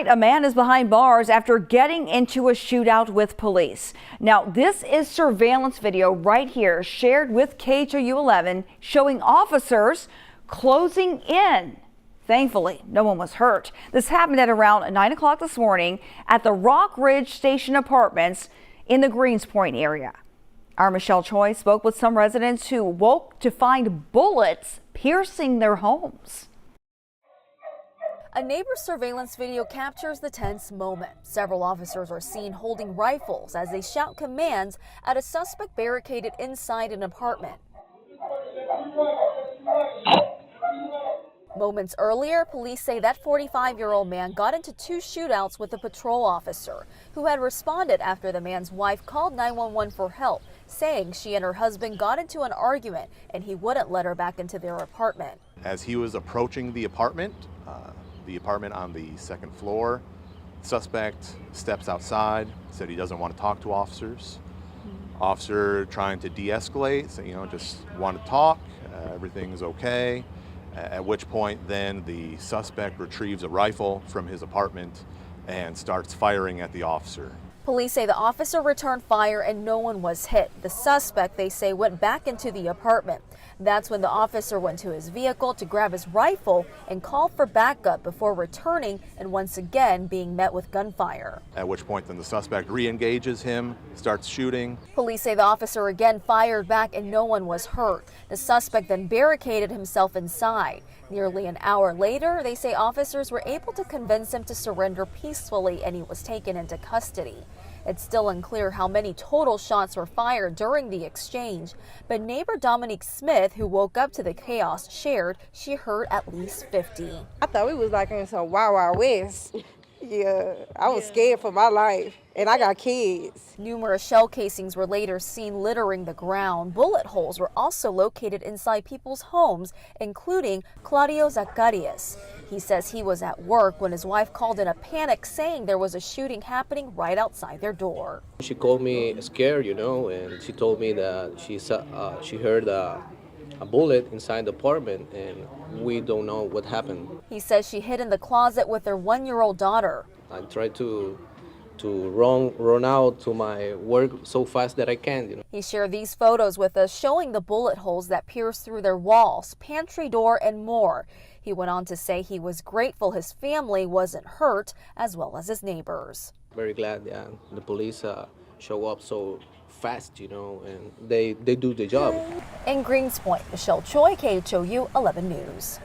A man is behind bars after getting into a shootout with police. Now, this is surveillance video right here shared with KHOU 11 showing officers closing in. Thankfully, no one was hurt. This happened at around 9 o'clock this morning at the Rock Ridge Station Apartments in the Greenspoint area. Our Michelle Choi spoke with some residents who woke to find bullets piercing their homes. A neighbor's surveillance video captures the tense moment. Several officers are seen holding rifles as they shout commands at a suspect barricaded inside an apartment. Moments earlier, police say that 45-year-old man got into two shootouts with a patrol officer who had responded after the man's wife called 911 for help, saying she and her husband got into an argument and he wouldn't let her back into their apartment. As he was approaching the apartment on the second floor, suspect steps outside, said he doesn't want to talk to officers. Officer trying to de-escalate, saying, just want to talk, everything's okay. At which point then the suspect retrieves a rifle from his apartment and starts firing at the officer. Police say the officer returned fire and no one was hit. The suspect, they say, went back into the apartment. That's when the officer went to his vehicle to grab his rifle and called for backup before returning and once again being met with gunfire. At which point then the suspect re-engages him, starts shooting. Police say the officer again fired back and no one was hurt. The suspect then barricaded himself inside. Nearly an hour later, they say officers were able to convince him to surrender peacefully and he was taken into custody. It's still unclear how many total shots were fired during the exchange, but neighbor Dominique Smith, who woke up to the chaos, shared she heard at least 50. I thought we was like in some Wild Wild West. Yeah, I was scared for my life, and I got kids. Numerous shell casings were later seen littering the ground. Bullet holes were also located inside people's homes, including Claudio Zacarias. He says he was at work when his wife called in a panic, saying there was a shooting happening right outside their door. She called me scared, and she told me that she heard a bullet inside the apartment, and we don't know what happened. He says she hid in the closet with their one-year-old daughter. I tried to run out to my work so fast that I can. He shared these photos with us showing the bullet holes that pierced through their walls, pantry door, and more. He went on to say he was grateful his family wasn't hurt, as well as his neighbors. Very glad the police show up so fast, and they do the job. In Greenspoint, Michelle Choi, KHOU 11 News.